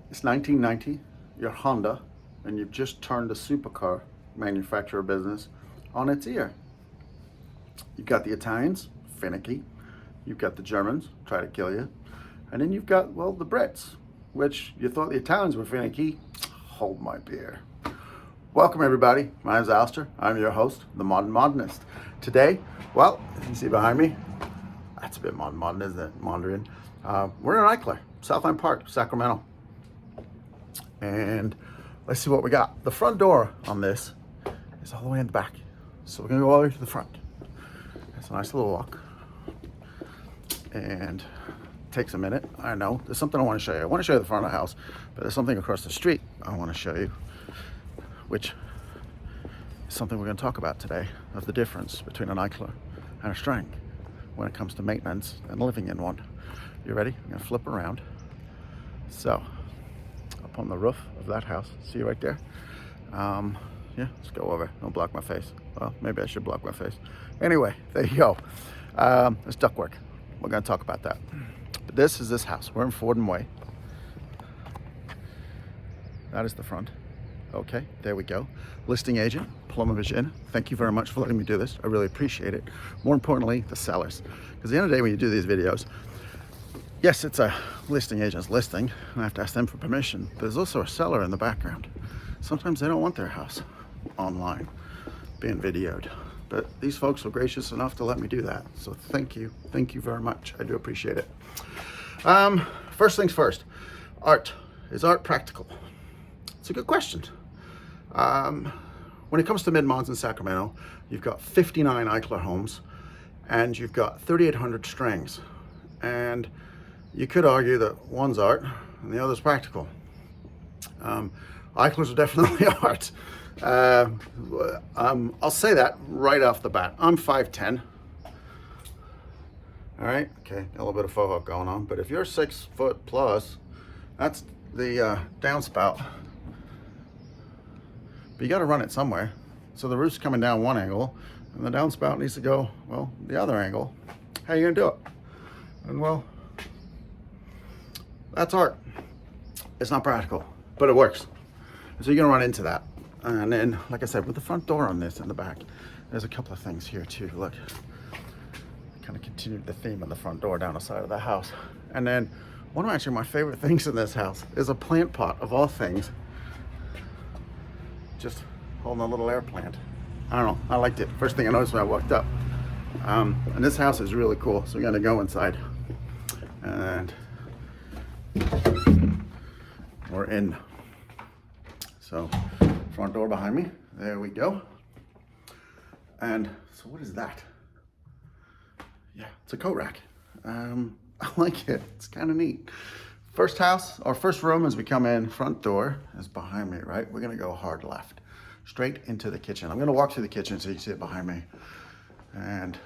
It's 1990, you're Honda, and you've just turned the supercar manufacturer business on its ear. You've got the Italians, Finicky, you've got the Germans, try to kill you, and then you've got, well, the Brits, which you thought the Italians were Finicky. Hold my beer. Welcome everybody, my name is Alister, I'm your host, the Modern Modernist. Today, well, you can see behind me, that's a bit modern, isn't it? Modern. We're in Eichler, Southline Park, Sacramento. And let's see what we got. The front door on this is all the way in the back. So we're gonna go all the way to the front. It's a nice little walk. And it takes a minute, I know. There's something I wanna show you. I wanna show you the front of the house, but there's something across the street I wanna show you, which is something we're gonna talk about today, of the difference between an Eichler and a Strang when it comes to maintenance and living in one. You ready? I'm gonna flip around. So, up on the roof of that house, see right there? Yeah, let's go over. Don't block my face. Well, maybe I should block my face. Anyway, there you go. It's ductwork. We're gonna talk about that. But this is this house. We're in Fordham Way. That is the front. Okay, there we go. Listing agent, Paloma Begin. Thank you very much for letting me do this. I really appreciate it. More importantly, the sellers. Because at the end of the day, when you do these videos, yes, it's a listing agent's listing, and I have to ask them for permission, but there's also a seller in the background. Sometimes they don't want their house online being videoed, but these folks were gracious enough to let me do that. So thank you very much. I do appreciate it. First things first, art. Is art practical? It's a good question. When it comes to mid-mons in Sacramento, you've got 59 Eichler homes, and you've got 3,800 Strangs. And you could argue that one's art and the other's practical. Eichlers are definitely art. I'll say that right off the bat. I'm 5'10". All right, okay, a little bit of faux hook going on, but if you're 6 foot plus, that's the downspout. But you got to run it somewhere. So the roof's coming down one angle, and the downspout needs to go, well, the other angle. How are you gonna do it? And well, that's art. It's not practical, but it works. So you're gonna run into that. And then, like I said, with the front door on this in the back, there's a couple of things here too. Look, kind of continued the theme of the front door down the side of the house. And then one of actually my favorite things in this house is a plant pot, of all things. Just holding a little air plant. I don't know, I liked it. First thing I noticed when I walked up. And this house is really cool. So we're gonna go inside. And we're in. So front door behind me, there we go. And so what is that? Yeah, it's a coat rack. I like it, it's kind of neat. First house, or first room as we come in, front door is behind me, right? We're gonna go hard left, straight into the kitchen. I'm gonna walk through the kitchen so you can see it behind me. And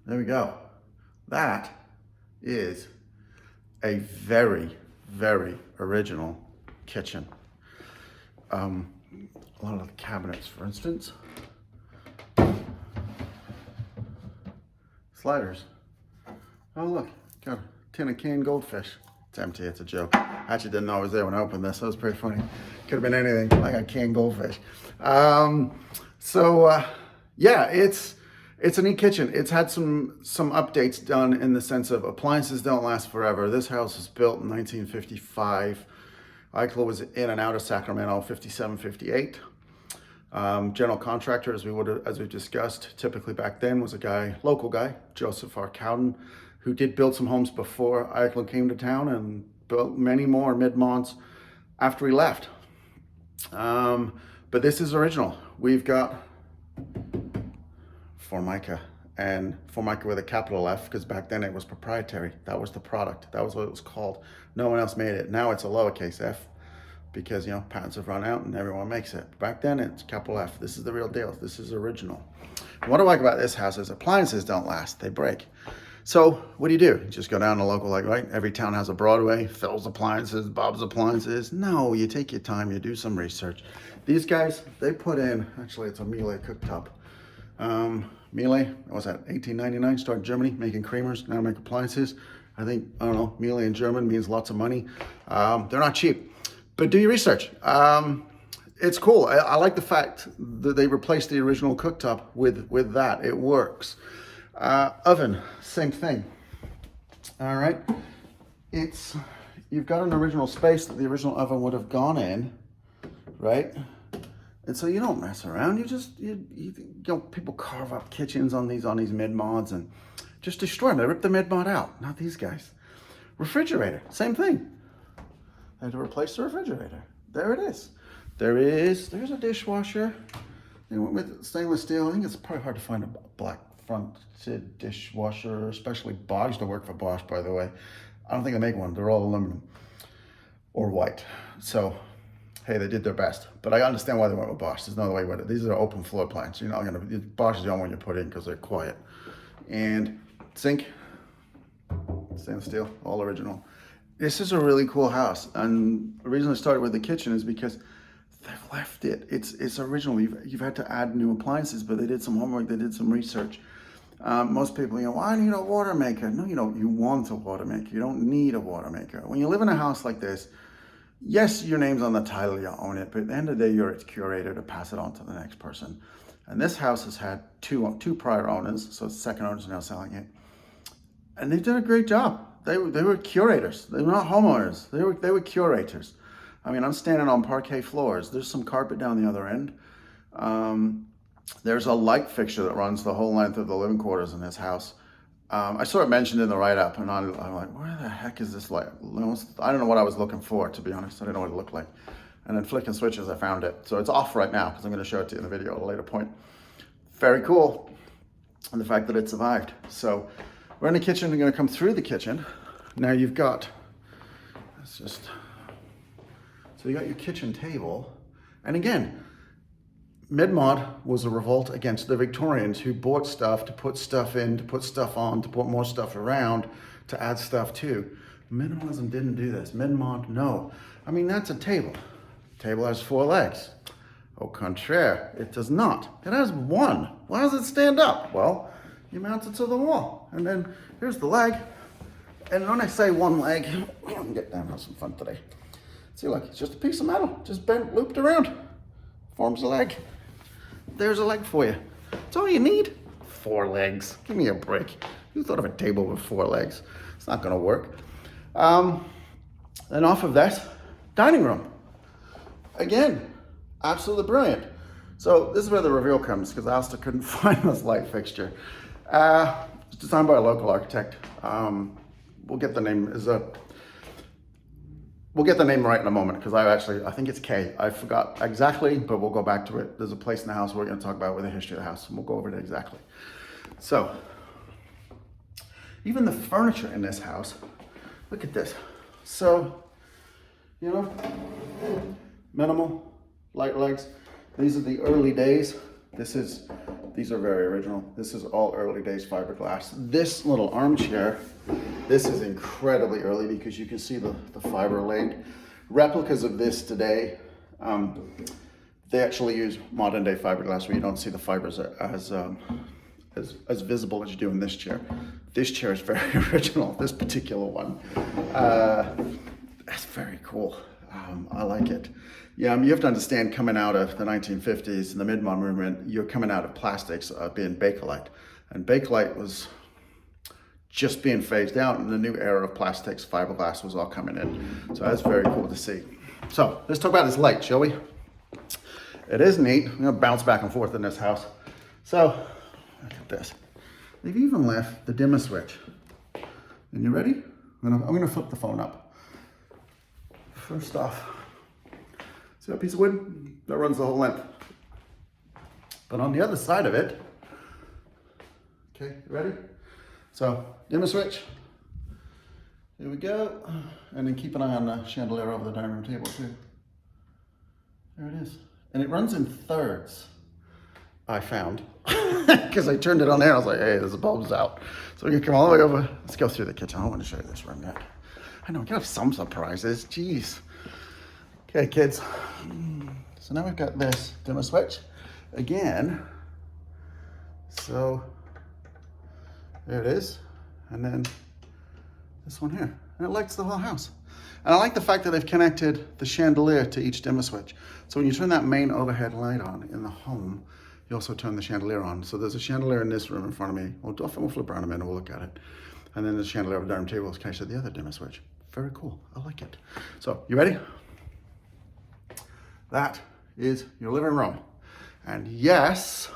there we go. That is a very, very original kitchen. A lot of the cabinets, for instance. Sliders. Oh look, got a tin of canned goldfish. It's empty, it's a joke. I actually didn't know I was there when I opened this. That was pretty funny. Could have been anything. I got canned goldfish. Yeah, it's a neat kitchen. It's had some updates done in the sense of appliances don't last forever. This house was built in 1955. Eichler was in and out of Sacramento, 57, 58. General contractor, as we've discussed, typically back then was a guy, local guy, Joseph R. Cowden, who did build some homes before Eichler came to town and built many more mid-mons after he left. But this is original. We've got Formica, and Formica with a capital F, because back then it was proprietary. That was the product. That was what it was called. No one else made it. Now it's a lowercase f, because, you know, patents have run out and everyone makes it. Back then it's capital F. This is the real deal. This is original. And what I like about this house is appliances don't last. They break. So what do? You just go down to local, like, right? Every town has a Broadway, Phil's Appliances, Bob's Appliances. No, you take your time, you do some research. These guys, they put in, actually it's a Miele cooktop. Miele, what was that, 1899, started in Germany, making creamers, now make appliances. I think, I don't know, Miele in German means lots of money. They're not cheap, but do your research. It's cool. I like the fact that they replaced the original cooktop with that. It works. Oven, same thing. All right. You've got an original space that the original oven would have gone in, right? And so you don't mess around. You know, people carve up kitchens on these mid-mods and just destroy them. They rip the mid-mod out. Not these guys. Refrigerator, same thing. They had to replace the refrigerator. There it is. There's a dishwasher. They went with stainless steel. I think it's probably hard to find a black fronted dishwasher, especially Bosch. I used to work for Bosch, by the way. I don't think they make one. They're all aluminum or white. So, hey, they did their best. But I understand why they went with Bosch. There's no other way with it. These are open floor plans. You're not gonna. Bosch is the only one you put in because they're quiet. And sink, stainless steel, all original. This is a really cool house, and the reason I started with the kitchen is because they've left it. It's original. You've had to add new appliances, but they did some homework. They did some research. Most people, well, I need a water maker. No, you don't. You want a water maker. You don't need a water maker. When you live in a house like this, yes, your name's on the title, you own it, but at the end of the day, you're its curator to pass it on to the next person. And this house has had two prior owners, so second owners are now selling it, and they did a great job. They were curators. They were not homeowners. They were curators. I mean, I'm standing on parquet floors. There's some carpet down the other end. There's a light fixture that runs the whole length of the living quarters in this house. I saw it mentioned in the write-up, and I'm like, where the heck is this light? I don't know what I was looking for, to be honest. I didn't know what it looked like. And then flicking switches, I found it. So it's off right now because I'm going to show it to you in the video at a later point. Very cool. And the fact that it survived. So we're in the kitchen. We're going to come through the kitchen. Now you've got, so you got your kitchen table. And again, mid-mod was a revolt against the Victorians who bought stuff to put stuff in, to put stuff on, to put more stuff around, to add stuff to. Minimalism didn't do this. Mid-mod, no. I mean, that's a table. Table has 4 legs. Au contraire, it does not. It has 1. Why does it stand up? Well, you mount it to the wall. And then here's the leg. And when I say 1 leg, get down and have some fun today. See, look, it's just a piece of metal, just bent, looped around. Forms a leg. There's a leg for you. That's all you need. 4 legs. Give me a break. Who thought of a table with 4 legs? It's not gonna work. Then off of that, dining room. Again, absolutely brilliant. So this is where the reveal comes, because Alister couldn't find this light fixture. It's designed by a local architect. We'll get the name we'll get the name right in a moment, because I think it's K. I forgot exactly, but we'll go back to it. There's a place in the house we're going to talk about with the history of the house, and we'll go over it exactly. So, even the furniture in this house, look at this. So, you know, minimal, light legs. These are the early days. These are very original. This is all early days fiberglass. This little armchair, this is incredibly early because you can see the fiber laid. Replicas of this today, they actually use modern day fiberglass where you don't see the fibers as visible as you do in this chair. This chair is very original, this particular one. That's very cool. I like it. Yeah, you have to understand, coming out of the 1950s and the mid-mod movement, you're coming out of plastics being Bakelite. And Bakelite was just being phased out, and the new era of plastics, fiberglass was all coming in. So that's very cool to see. So let's talk about this light, shall we? It is neat. I'm gonna bounce back and forth in this house. So look at this. They've even left the dimmer switch. And you ready? I'm gonna flip the phone up. First off, see that piece of wood? That runs the whole length. But on the other side of it, okay, you ready? So, dimmer switch. Here we go. And then keep an eye on the chandelier over the dining room table too. There it is. And it runs in thirds, I found. Because I turned it on there, I was like, hey, there's the bulbs out. So we can come all the way over. Let's go through the kitchen. I want to show you this room yet. I know, we got some surprises, jeez. Okay, kids. So now we've got this dimmer switch again. So there it is. And then this one here. And it lights the whole house. And I like the fact that they've connected the chandelier to each dimmer switch. So when you turn that main overhead light on in the home, you also turn the chandelier on. So there's a chandelier in this room in front of me. We'll flip around a minute, we'll look at it. And then the chandelier of the dining table is connected to the other dimmer switch. Very cool, I like it. So, you ready? That is your living room. And yes,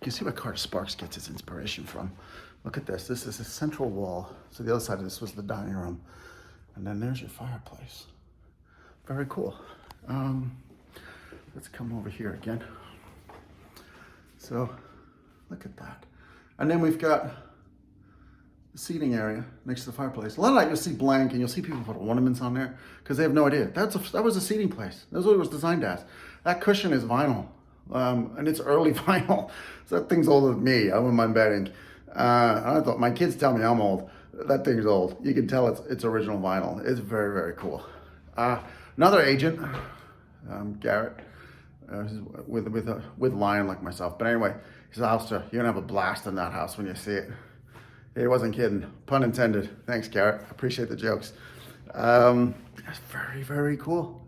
you see where Carter Sparks gets his inspiration from. Look at this. This is a central wall. So the other side of this was the dining room. And then there's your fireplace. Very cool. Let's come over here again. So look at that. And then we've got the seating area next to the fireplace. A lot of that you'll see blank, and you'll see people put ornaments on there because they have no idea. That was a seating place. That's what it was designed as. That cushion is vinyl, and it's early vinyl. So that thing's older than me. I wouldn't mind betting. I thought, my kids tell me I'm old. That thing's old. You can tell it's original vinyl. It's very, very cool. Another agent, Garrett, with Lyon like myself. But anyway, he said, Alister, you're gonna have a blast in that house when you see it. He wasn't kidding, pun intended. Thanks, Garrett. I appreciate the jokes. That's very, very cool.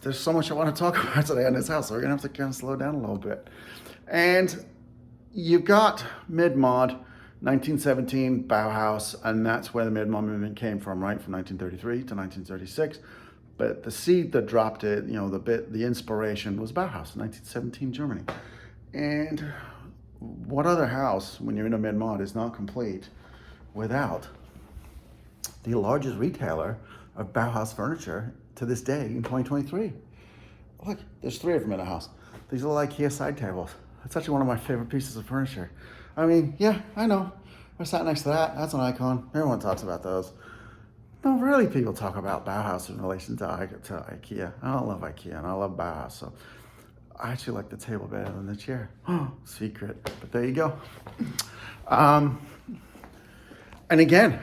There's so much I want to talk about today on this house, so we're gonna have to kind of slow down a little bit. And you've got mid-mod, 1917 Bauhaus, and that's where the mid-mod movement came from, right? From 1933 to 1936. But the seed that dropped it, the inspiration was Bauhaus, 1917 Germany. And what other house, when you're in a mid-mod, is not complete without the largest retailer of Bauhaus furniture to this day in 2023? Look, there's 3 of them in a house. These are like IKEA side tables. It's actually one of my favorite pieces of furniture. I mean, yeah, I know. I sat next to that. That's an icon. Everyone talks about those. No, really, people talk about Bauhaus in relation to IKEA. I don't love IKEA, and I love Bauhaus, so I actually like the table better than the chair. Oh, secret, but there you go. And again,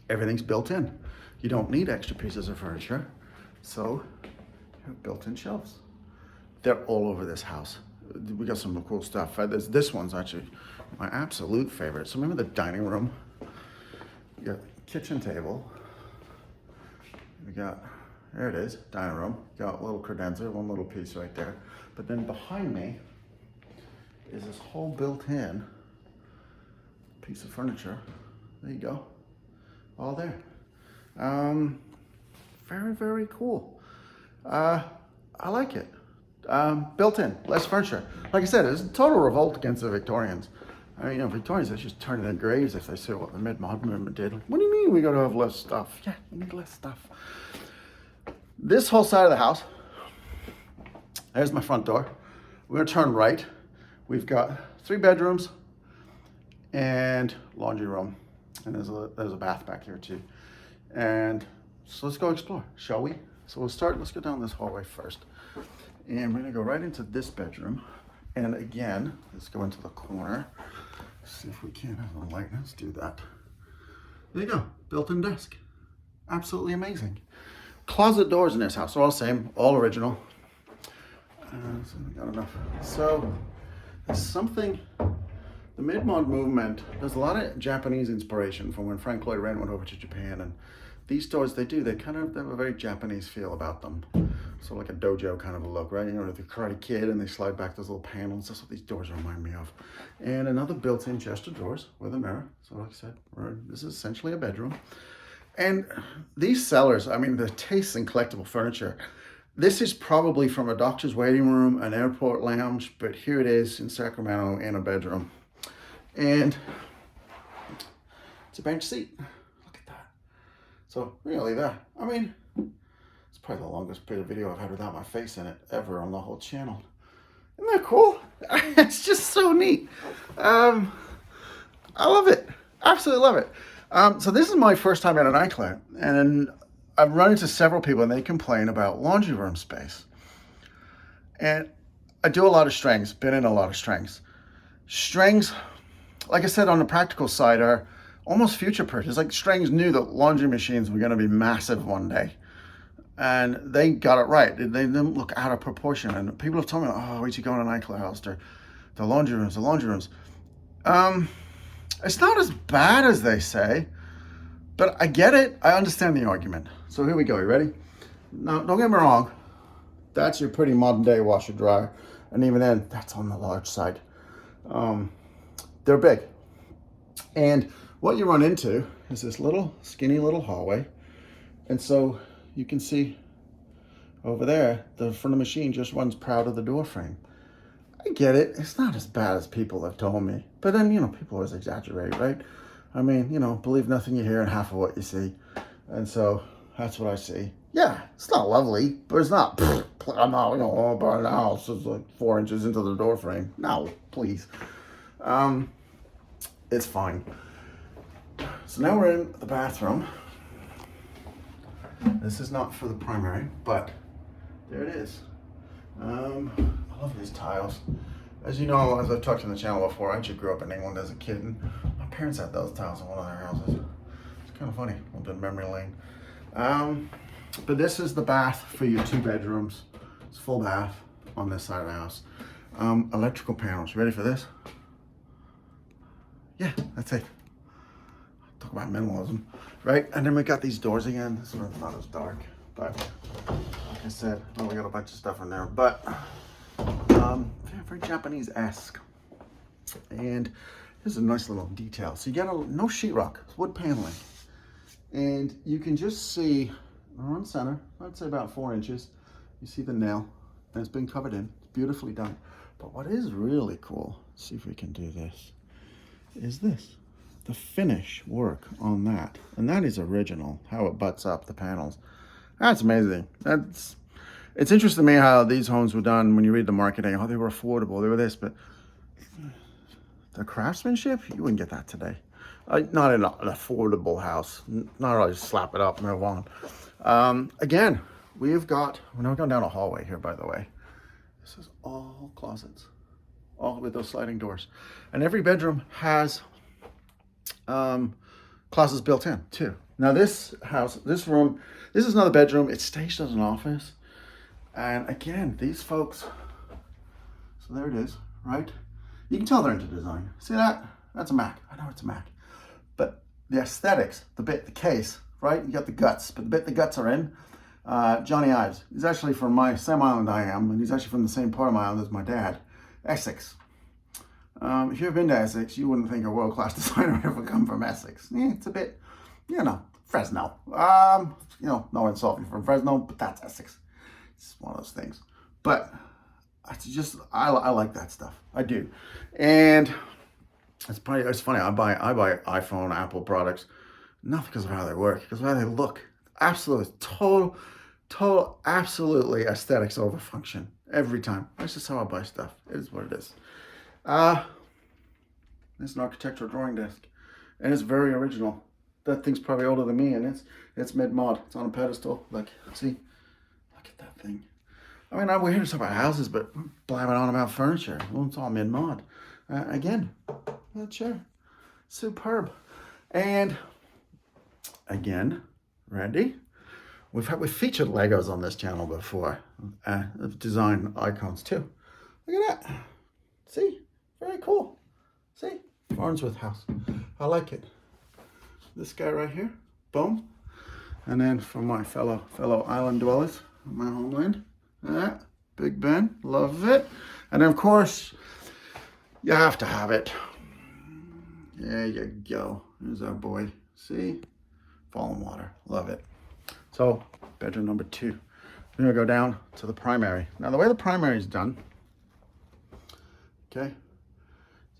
everything's built in. You don't need extra pieces of furniture, so you have built-in shelves. They're all over this house. We got some cool stuff. This one's actually my absolute favorite. So remember the dining room? Your kitchen table. There it is, dining room. Got a little credenza, one little piece right there. But then behind me is this whole built-in piece of furniture. There you go, all there. Very, very cool. I like it. Built-in, less furniture. Like I said, it's a total revolt against the Victorians. I mean, Victorians, they just turn in their graves if they say what the mid-modern movement did. What do you mean we gotta have less stuff? Yeah, we need less stuff. This whole side of the house, there's my front door. We're gonna turn right. We've got 3 bedrooms and laundry room. And there's a bath back here too. And so let's go explore, shall we? So let's go down this hallway first. And we're gonna go right into this bedroom. And again, let's go into the corner. See if we can have the light. Let's do that. There you go, built-in desk. Absolutely amazing. Closet doors in this house are all the same, all original. So we got enough. So there's something, the mid-mod movement, there's a lot of Japanese inspiration from when Frank Lloyd Wright went over to Japan. And these doors, they have a very Japanese feel about them. So like a dojo kind of a look, right? The Karate Kid, and they slide back those little panels. That's what these doors remind me of. And another built-in chest of drawers with a mirror. So like I said, this is essentially a bedroom. And these sellers, I mean, the taste in collectible furniture, this is probably from a doctor's waiting room, an airport lounge, but here it is in Sacramento in a bedroom. And it's a bench seat. Look at that. So really that, I mean, it's probably the longest bit of video I've had without my face in it ever on the whole channel. Isn't that cool? It's just so neat. I love it. Absolutely love it. So this is my first time at an Eichler, and I've run into several people and they complain about laundry room space. And I do a lot of strings, been in a lot of strings. Strings, like I said, on the practical side are almost future-proof. It's like strings knew that laundry machines were gonna be massive one day. And they got it right. They didn't look out of proportion. And people have told me, oh, where'd you go in an Eichler house? The laundry rooms. It's not as bad as they say, but I get it. I understand the argument. So here we go. You ready? Now, don't get me wrong. That's your pretty modern day washer dryer. And even then, that's on the large side. They're big. And what you run into is this little skinny little hallway. And so you can see over there, the front of the machine just runs proud of the door frame. I get it. It's not as bad as people have told me. But then, people always exaggerate, right? I mean, believe nothing you hear and half of what you see. And so that's what I see. Yeah, it's not lovely, but it's not, I'm not, buying the house is like 4 inches into the door frame. No, please. It's fine. So now we're in the bathroom. This is not for the primary, but there it is. I love these tiles. As you know, as I've talked in the channel before, I actually grew up in England as a kid, and my parents had those tiles in one of their houses. It's kind of funny, a little bit of memory lane. But this is the bath for your 2 bedrooms. It's full bath on this side of the house. Electrical panels. Ready for this? Yeah, that's it. Talk about minimalism, right? And then we got these doors again. This one's not as dark, but like I said, we got a bunch of stuff in there, but very Japanese-esque. And here's a nice little detail. So you got no sheetrock, it's wood paneling. And you can just see around center, I'd say about 4 inches, you see the nail, and it's been covered in. It's beautifully done. But what is really cool, let's see if we can do this, is this. The finish work on that. And that is original, how it butts up the panels. That's amazing. It's interesting to me how these homes were done when you read the marketing. Oh, they were affordable, they were this, but the craftsmanship, you wouldn't get that today. Not in an affordable house. Not really just slap it up and move on. Again, we're now going down a hallway here, by the way. This is all closets, all with those sliding doors. And every bedroom has closets built in too. Now this room, this is another bedroom. It's staged as an office. And again, these folks, so there it is, right? You can tell they're into design. See that? That's a Mac. I know it's a Mac. But the aesthetics, the case, right? You got the guts, but the bit the guts are in. Johnny Ives, he's actually from my same island I am, and he's actually from the same part of my island as my dad, Essex. If you've been to Essex, you wouldn't think a world-class designer would ever come from Essex. It's a bit, Fresno. No insult from Fresno, but that's Essex. It's one of those things. But I like that stuff. I do. And it's funny. I buy iPhone, Apple products, not because of how they work, because of how they look. Absolutely, total, absolutely aesthetics over function every time. That's just how I buy stuff. It is what it is. This is an architectural drawing desk, and it's very original. That thing's probably older than me, and it's mid-mod. It's on a pedestal. Look at that thing. I mean, we're here to talk about houses, but we're blabbing on about furniture. Well, it's all mid-mod. Again, that chair, superb. And again, Randy, we've featured Legos on this channel before. Design icons too. Look at that. See, very cool. See, Farnsworth house. I like it. This guy right here, boom. And then from my fellow island dwellers, my homeland, Big Ben, love it. And then of course, you have to have it. There you go. There's our boy. See, falling water, love it. So bedroom number 2. We're gonna go down to the primary. Now the way the primary is done, okay,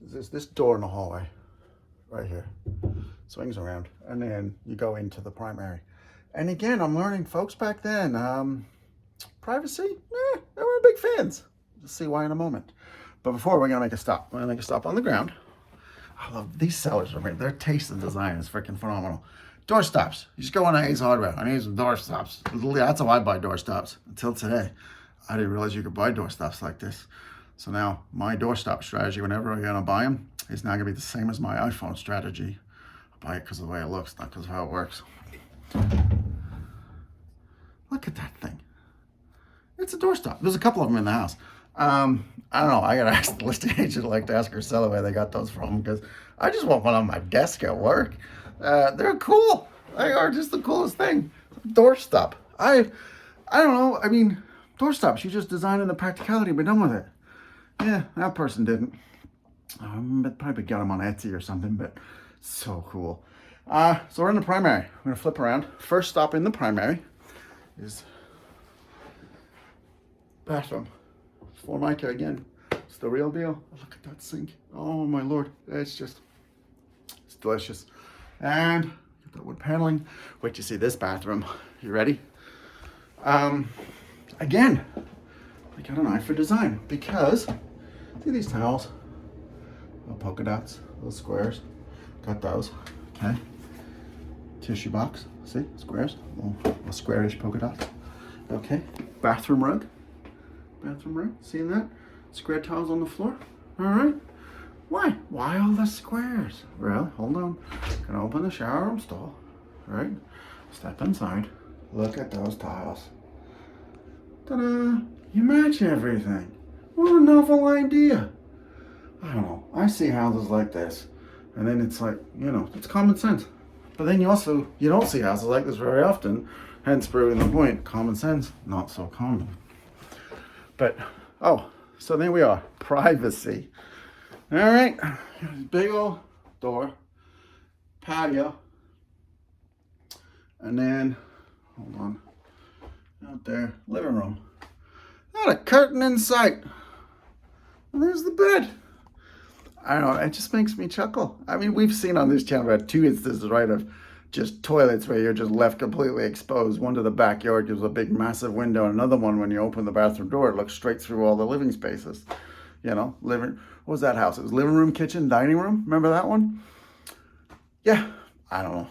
there's this door in the hallway right here, swings around, and then you go into the primary. And again, I'm learning, folks, back then, privacy, they weren't big fans. You'll see why in a moment. But before, we're gonna make a stop. We're gonna make a stop on the ground. I love these sellers. Their taste in design is freaking phenomenal. Door stops. You just go on Ace Hardware. I need some door stops. That's how I buy door stops. Until today, I didn't realize you could buy door stops like this. So now my door stop strategy, whenever I'm gonna buy them, is now gonna be the same as my iPhone strategy. I buy it because of the way it looks, not because of how it works. Look at that thing. It's a doorstop. There's a couple of them in the house. I don't know. I gotta ask the listing agent, like, to ask her seller where they got those from, because I just want one on my desk at work. They're cool. They are just the coolest thing. Doorstop. I don't know. I mean, doorstops. You just design in the practicality, be done with it. Yeah, that person didn't. Probably got them on Etsy or something, but so cool. So we're in the primary. We're gonna flip around. First stop in the primary is bathroom. Formica again. It's the real deal. Look at that sink. Oh my lord, it's delicious. And get that wood paneling. Wait, you see this bathroom. You ready? Again, I got an eye for design because see these towels, little polka dots, little squares. Got those. Okay. Tissue box. See squares, little squarish polka dots. Okay. Bathroom rug. Bathroom rug. Seeing that? Square tiles on the floor. All right. Why all the squares? Well, hold on. Gonna open the shower room stall. All right. Step inside. Look at those tiles. Ta-da! You match everything. What a novel idea. I don't know. I see houses like this, and then it's like, you know, it's common sense. But then you don't see houses like this very often. Hence proving the point. Common sense, not so common. But so there we are. Privacy. All right. Big old door, patio, and then hold on. Out there, living room. Not a curtain in sight. And there's the bed. I don't know, it just makes me chuckle. I mean, we've seen on this channel about 2 instances, right, of just toilets where you're just left completely exposed. One to the backyard gives a big, massive window, and another one, when you open the bathroom door, it looks straight through all the living spaces. You know, what was that house? It was living room, kitchen, dining room. Remember that one? Yeah, I don't know.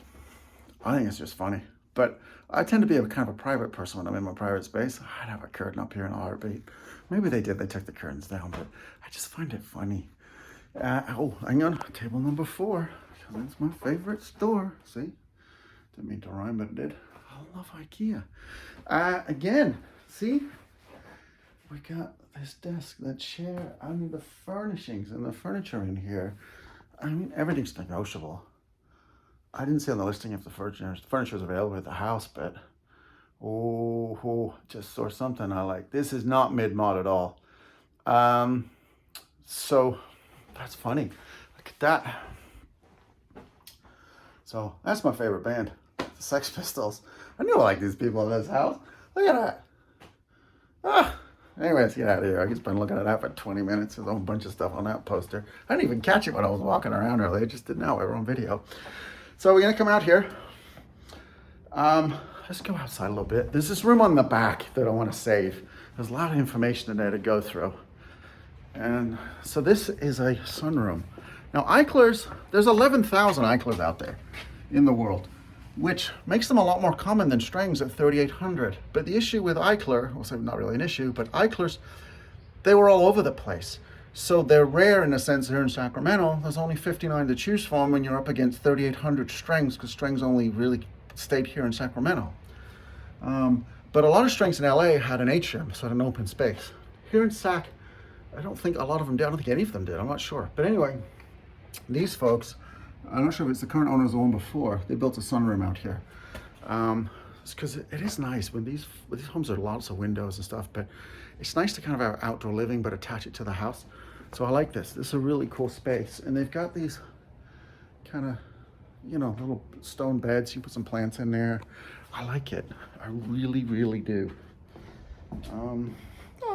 I think it's just funny. But I tend to be a kind of a private person when I'm in my private space. I'd have a curtain up here in a heartbeat. Maybe they did. They took the curtains down, but I just find it funny. Hang on. Table number 4. That's my favorite store. See? Didn't mean to rhyme, but it did. I love IKEA. Again, see? We got this desk, that chair. I mean, the furnishings and the furniture in here. I mean, everything's negotiable. I didn't see on the listing if the furniture is available at the house, but just saw something I like. This is not mid-mod at all. So that's funny. Look at that. So that's my favorite band, the Sex Pistols. I knew I liked these people in this house. Look at that. Anyways, get out of here. I just been looking at that for 20 minutes. There's a whole bunch of stuff on that poster. I didn't even catch it when I was walking around earlier. I just didn't know. We were on video. So we're gonna come out here. Let's go outside a little bit. There's this room on the back that I want to save. There's a lot of information in there to go through. And so this is a sunroom. Now Eichlers, there's 11,000 Eichlers out there in the world, which makes them a lot more common than Strangs at 3,800. But the issue with Eichler, well, so not really an issue, but Eichlers, they were all over the place. So they're rare in a sense here in Sacramento. There's only 59 to choose from when you're up against 3,800 Strangs, because Strangs only really stayed here in Sacramento. But a lot of Strangs in LA had an atrium, so had an open space. Here in Sac, I don't think a lot of them did. I don't think any of them did. I'm not sure. But anyway, these folks, I'm not sure if it's the current owners or the one before, they built a sunroom out here. It's because it is nice when these homes are lots of windows and stuff, but it's nice to kind of have outdoor living but attach it to the house. So I like this. This is a really cool space. And they've got these kind of, you know, little stone beds. You can put some plants in there. I like it. I really, really do. Oh,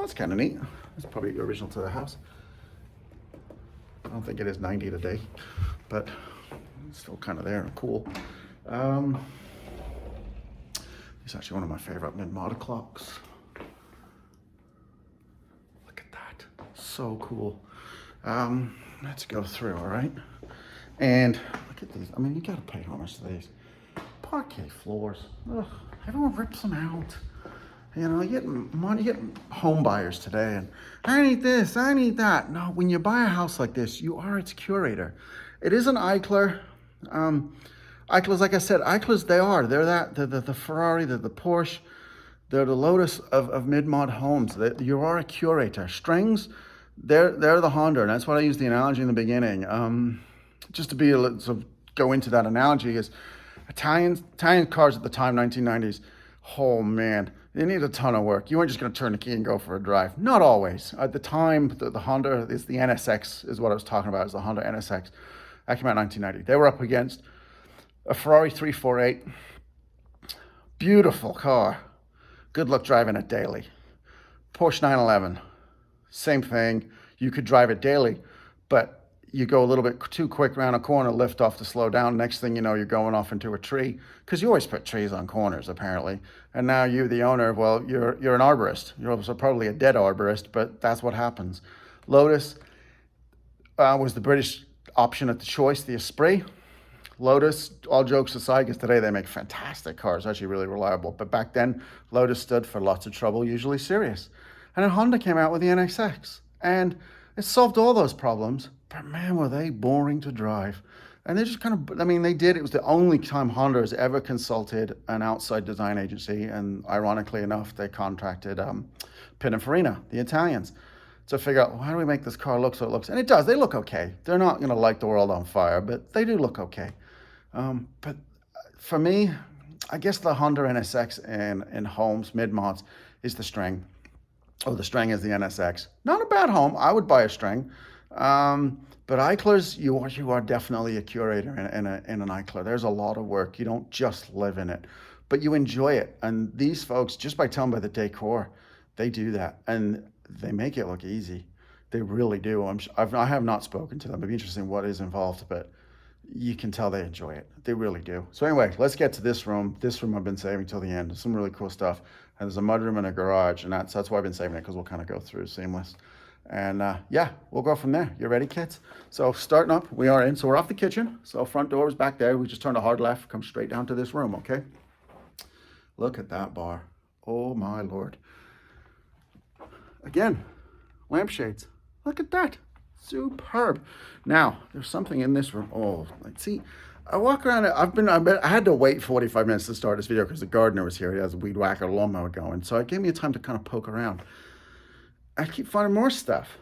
that's kind of neat. It's probably original to the house. I don't think it is 90 today, but it's still kind of there and cool. It's actually one of my favorite mid-mod clocks. Look at that. So cool. Let's go through, all right? And look at these. I mean, you gotta pay homage to these. Parquet floors. Ugh, everyone rips them out. You know, you get home buyers today, and I need this, I need that. No, when you buy a house like this, you are its curator. It is an Eichler. Eichlers, like I said, Eichlers, they're the Ferrari, they're the Porsche, they're the Lotus of mid-mod homes. You are a curator. Strangs, they're the Honda, and that's why I used the analogy in the beginning. just to be a little, sort of go into that analogy, is Italian cars at the time, 1990s, oh man, they need a ton of work. You weren't just going to turn the key and go for a drive. Not always. At the time, the Honda, is the NSX is what I was talking about, is the Honda NSX. That came out in 1990. They were up against a Ferrari 348. Beautiful car. Good luck driving it daily. Porsche 911. Same thing. You could drive it daily, but you go a little bit too quick around a corner, lift off to slow down. Next thing you know, you're going off into a tree, because you always put trees on corners, apparently. And now you, the owner, well, you're an arborist. You're also probably a dead arborist, but that's what happens. Lotus was the British option at the choice, the Esprit. Lotus, all jokes aside, because today they make fantastic cars, actually really reliable. But back then, Lotus stood for lots of trouble, usually serious. And then Honda came out with the NSX, and it solved all those problems. But man, were they boring to drive. And they just kind of, I mean, it was the only time Honda has ever consulted an outside design agency. And ironically enough, they contracted Pininfarina, the Italians, to figure out, well, how do we make this car look so it looks, and it does, they look okay. They're not going to light the world on fire, but they do look okay. But for me, I guess the Honda NSX in homes, mid-mods, is the string. Oh, the string is the NSX. Not a bad home. I would buy a string. But Eichlers, you are definitely a curator in an Eichler. There's a lot of work. You don't just live in it, but you enjoy it. And these folks, just by telling by the decor, they do that, and they make it look easy. They really do. I have not spoken to them. It'd be interesting what is involved, but you can tell they enjoy it. They really do. So anyway, let's get to this room. This room I've been saving till the end. There's some really cool stuff. And there's a mudroom and a garage, and that's why I've been saving it, because we'll kind of go through seamless. And yeah, we'll go from there. You ready, kids? So starting up, we are in. So we're off the kitchen. So front door is back there. We just turned a hard left, come straight down to this room, okay? Look at that bar. Oh my Lord. Again, lampshades. Look at that. Superb. Now, there's something in this room. Oh, let's see. I walk around, I had to wait 45 minutes to start this video because the gardener was here. He has a weed whacker lawnmower going. So it gave me time to kind of poke around. I keep finding more stuff.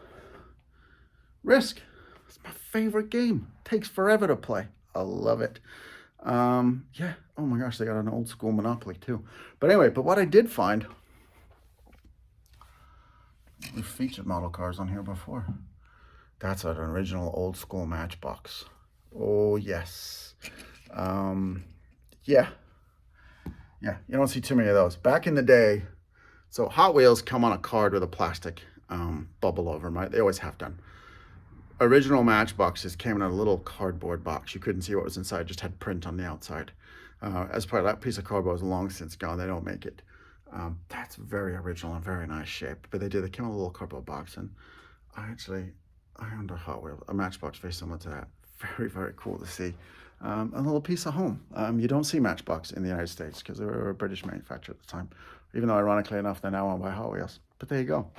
Risk. It's my favorite game. Takes forever to play. I love it. Yeah. Oh my gosh, they got an old school Monopoly too. But anyway, what I did find, we've featured model cars on here before. That's an original old school Matchbox. Oh yes. Yeah. You don't see too many of those. Back in the day, so Hot Wheels come on a card with a plastic bubble over them, right? They always have done. Original Matchboxes came in a little cardboard box. You couldn't see what was inside, just had print on the outside. As part of that piece of cardboard was long since gone. They don't make it. That's very original and very nice shape. But they did. They came in a little cardboard box, and I owned a Hot Wheel, a Matchbox very similar to that. Very, very cool to see. A little piece of home. You don't see Matchbox in the United States because they were a British manufacturer at the time. Even though, ironically enough, they're now owned by Hot Wheels. But there you go.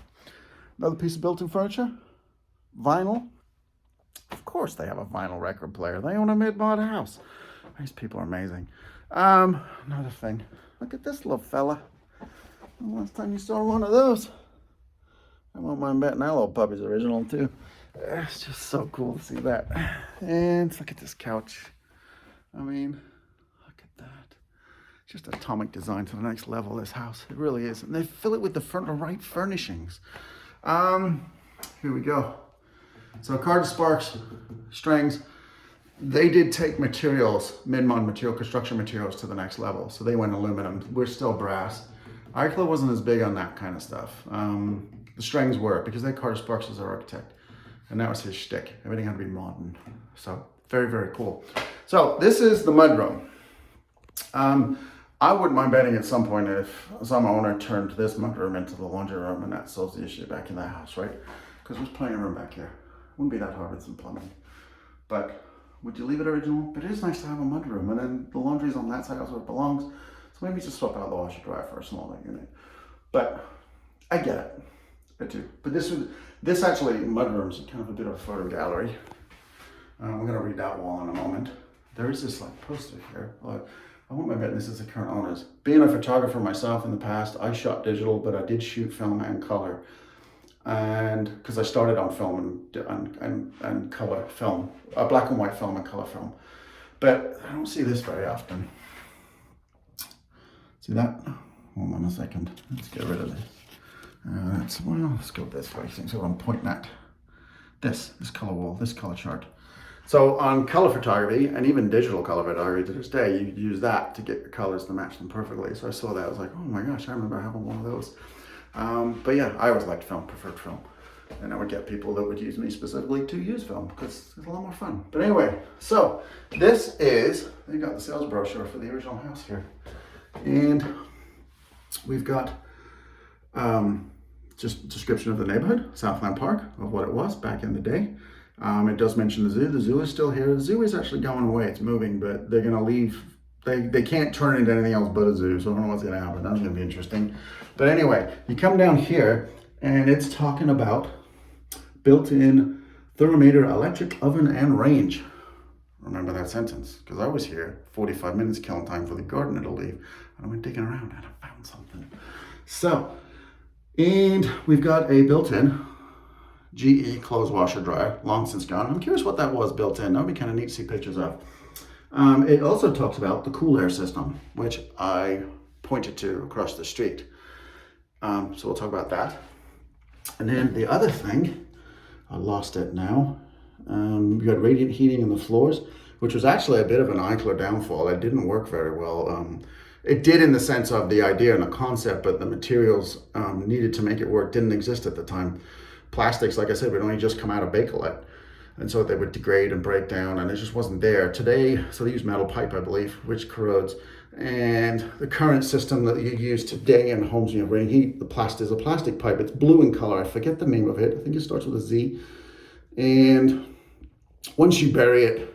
Another piece of built-in furniture. Vinyl. Of course they have a vinyl record player. They own a mid-mod house. These people are amazing. Another thing. Look at this little fella. The last time you saw one of those. I won't mind betting that little puppy's original too. It's just so cool to see that. And look at this couch. I mean, look at that. Just atomic design to the next level, this house. It really is. And they fill it with the right furnishings. Here we go. So card sparks, strings. They did take materials, mid-mod material, construction materials to the next level. So they went aluminum. We're still brass. Eichler wasn't as big on that kind of stuff. The strings were, because they had Carter Sparks as our architect. And that was his shtick. Everything had to be modern. So very, very cool. So this is the mudroom. I wouldn't mind betting at some point if some owner turned this mudroom into the laundry room, and that solves the issue back in that house, right? Because there's plenty of room back here. Wouldn't be that hard with some plumbing. But would you leave it original? But it is nice to have a mudroom, and then the laundry's on that side, that's where it belongs. So maybe just swap out the washer dryer for a smaller unit. But I get it. I do. But this actually, mudroom's kind of a bit of a photo gallery. I'm gonna read that wall in a moment. There is this like poster here. I won't mind betting this is the current owners. Being a photographer myself in the past, I shot digital, but I did shoot film and color. and because I started on film and color film, black and white film and color film, but I don't see this very often. See that? Hold on a second. Let's get rid of this. Let's go this way. So I'm pointing at this color wall, this color chart. So on color photography and even digital color photography to this day, you use that to get your colors to match them perfectly. So I saw that, I was like, oh my gosh, I remember having one of those. But yeah, I always liked film, preferred film. And I would get people that would use me specifically to use film because it's a lot more fun. But anyway, so this is, you got the sales brochure for the original house here. And we've got just description of the neighborhood, Southland Park, of what it was back in the day. It does mention the zoo. The zoo is still here. The zoo is actually going away. It's moving, but they're going to leave. They can't turn it into anything else but a zoo, so I don't know what's going to happen. That's going to be interesting. But anyway, you come down here, and it's talking about built-in thermometer, electric oven, and range. Remember that sentence, because I was here 45 minutes killing time for the gardener to leave, and I went digging around and I found something. So, and we've got a built-in GE clothes washer dryer, long since gone. I'm curious what that was built in. That would be kind of neat to see pictures of. It also talks about the cool air system, which I pointed to across the street. So we'll talk about that. And then the other thing, I lost it now. We got radiant heating in the floors, which was actually a bit of an Eichler downfall. It didn't work very well. It did in the sense of the idea and the concept, but the materials needed to make it work didn't exist at the time. Plastics, like I said, would only just come out of Bakelite, and so they would degrade and break down, and it just wasn't there. Today, so they use metal pipe, I believe, which corrodes. And the current system that you use today in homes when you have rain heat, the plastic is a plastic pipe. It's blue in color. I forget the name of it. I think it starts with a Z. And once you bury it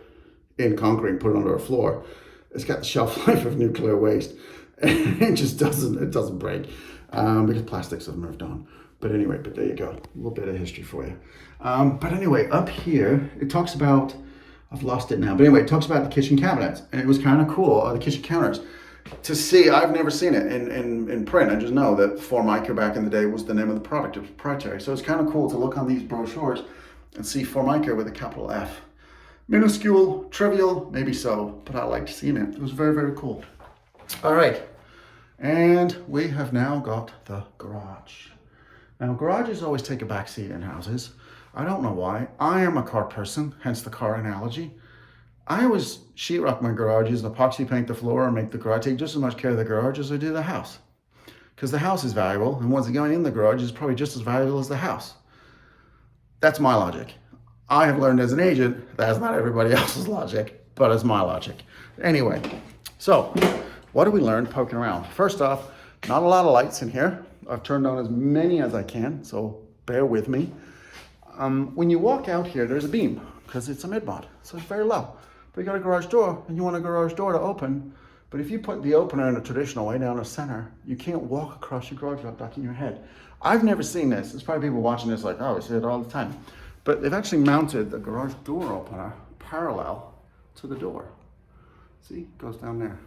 in concrete and put it under a floor, it's got the shelf life of nuclear waste. And it just doesn't break because plastics have moved on. But anyway, but there you go. A little bit of history for you. But anyway, up here, it talks about, I've lost it now. But anyway, it talks about the kitchen cabinets. And it was kind of cool, the kitchen counters. To see, I've never seen it in print. I just know that Formica back in the day was the name of the product. It was proprietary. So it's kind of cool to look on these brochures and see Formica with a capital F. Minuscule, trivial, maybe so, but I liked seeing it. It was very, very cool. All right, and we have now got the garage. Now, garages always take a back seat in houses. I don't know why. I am a car person, hence the car analogy. I always sheetrock my garages and epoxy paint the floor and make the garage. I take just as much care of the garage as I do the house. Because the house is valuable, and what's going in the garage is probably just as valuable as the house. That's my logic. I have learned as an agent that's not everybody else's logic, but it's my logic. Anyway, so what do we learn poking around? First off, not a lot of lights in here. I've turned on as many as I can, so bear with me. When you walk out here, there's a beam because it's a mid-mod, so it's very low. But you got a garage door and you want a garage door to open, but if you put the opener in a traditional way down the center, you can't walk across your garage without ducking your head. I've never seen this. There's probably people watching this like, oh, I see it all the time. But they've actually mounted the garage door opener parallel to the door. See, it goes down there.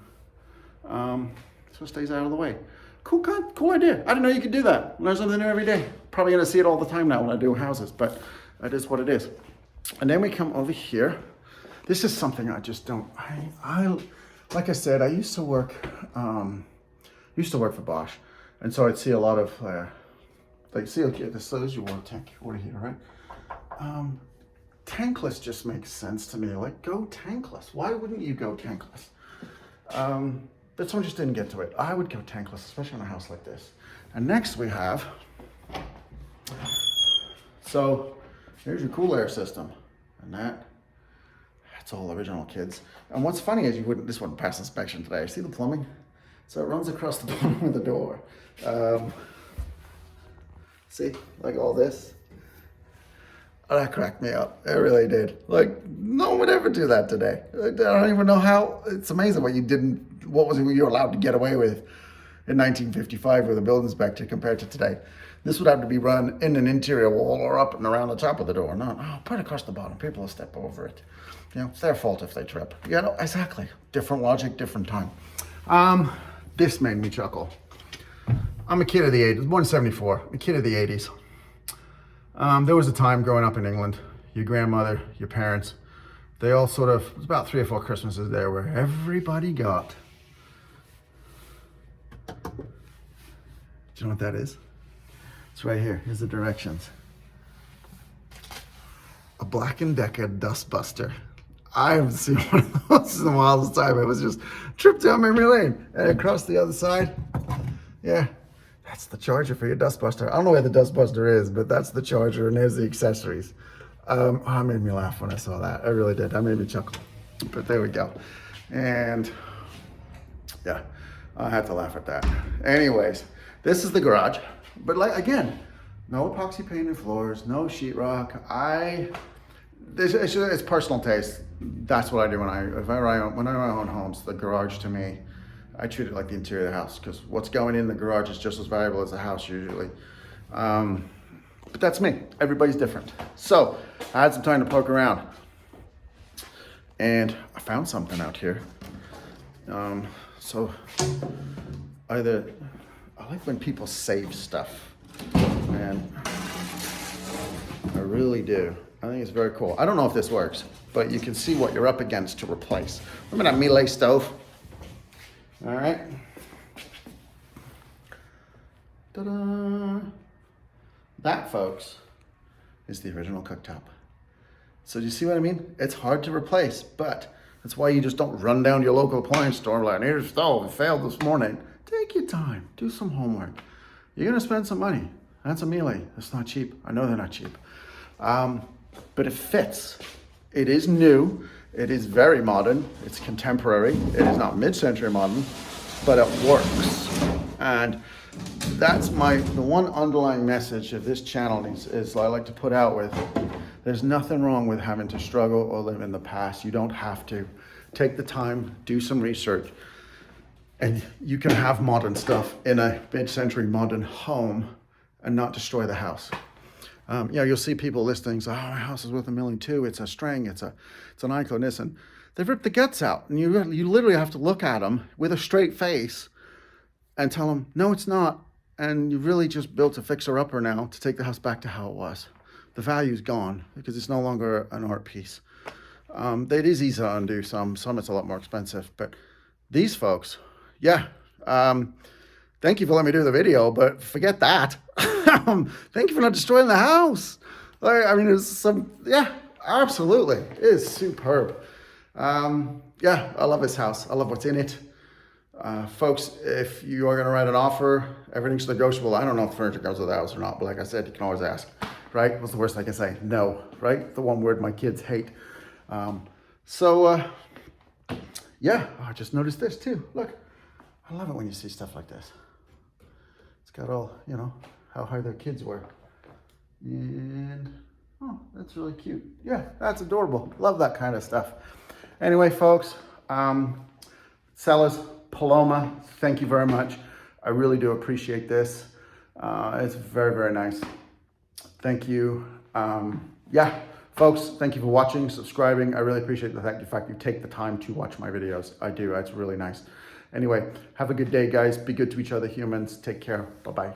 So it stays out of the way. Cool idea. I didn't know you could do that. Learn something new every day. Probably gonna see it all the time now when I do houses, but it is what it is. And then we come over here. This is something I just don't, like I said, I used to work for Bosch. And so I'd see a lot of, this is your water heater, right? Tankless just makes sense to me. Like, go tankless. Why wouldn't you go tankless? But someone just didn't get to it. I would go tankless, especially in a house like this. And next we have, so here's your cool air system. And that's all original, kids. And what's funny is this wouldn't pass inspection today. See the plumbing? So it runs across the bottom of the door. See, like all this. Oh, that cracked me up. It really did. Like, no one would ever do that today. I don't even know how. It's amazing what you were allowed to get away with in 1955 with a building inspector compared to today. This would have to be run in an interior wall or up and around the top of the door. No, put it across the bottom. People will step over it. You know, it's their fault if they trip. You know, exactly. Different logic, different time. This made me chuckle. I'm a kid of the 80s, born in 74. I'm a kid of the 80s. There was a time growing up in England, your grandmother, your parents, they all sort of, it was about 3 or 4 Christmases there where everybody got, do you know what that is? It's right here. Here's the directions. A Black & Decker dustbuster. I haven't seen one of those in a while. This time it was just trip down memory lane and across the other side. Yeah, that's the charger for your dustbuster. I don't know where the dustbuster is, but that's the charger and there's the accessories. Oh, it made me laugh when I saw that. I really did. That made me chuckle. But there we go. And yeah, I had to laugh at that. Anyways, this is the garage. But like again, no epoxy painted floors, no sheetrock. It's personal taste. That's what I do when I own homes. The garage to me, I treat it like the interior of the house because what's going in the garage is just as valuable as the house usually. But that's me. Everybody's different. So I had some time to poke around, and I found something out here. So I like when people save stuff, and I really do. I think it's very cool. I don't know if this works, but you can see what you're up against to replace. Remember that Miele stove? All right. Ta-da! That, folks, is the original cooktop. So do you see what I mean? It's hard to replace, but that's why you just don't run down to your local appliance store like, here's a stove, it failed this morning. Take your time, do some homework. You're gonna spend some money. That's a Miele. It's not cheap. I know they're not cheap. But it fits. It is new. It is very modern. It's contemporary. It is not mid-century modern, but it works. And that's the one underlying message of this channel is I like to put out with, there's nothing wrong with having to struggle or live in the past. You don't have to. Take the time, do some research, and you can have modern stuff in a mid-century modern home and not destroy the house. You'll see people list things, oh, my house is worth $1 million too. It's a string, it's an Eichler, this, and they've ripped the guts out. And you literally have to look at them with a straight face and tell them, no, it's not. And you really just built a fixer-upper now to take the house back to how it was. The value's gone because it's no longer an art piece. It is easy to undo some it's a lot more expensive. But these folks, yeah, thank you for letting me do the video, but forget that. Thank you for not destroying the house. Absolutely. It is superb. I love this house. I love what's in it. Folks, if you are going to write an offer, everything's negotiable. I don't know if the furniture goes with the house or not, but like I said, you can always ask, right? What's the worst I can say? No, right? The one word my kids hate. I just noticed this too. Look, I love it when you see stuff like this. It's got all, how high their kids were. And, oh, that's really cute. Yeah, that's adorable. Love that kind of stuff. Anyway, folks, sellers, Paloma, thank you very much. I really do appreciate this. It's very, very nice. Thank you. Folks, thank you for watching, subscribing. I really appreciate the fact you take the time to watch my videos. I do. It's really nice. Anyway, have a good day, guys. Be good to each other, humans. Take care. Bye-bye.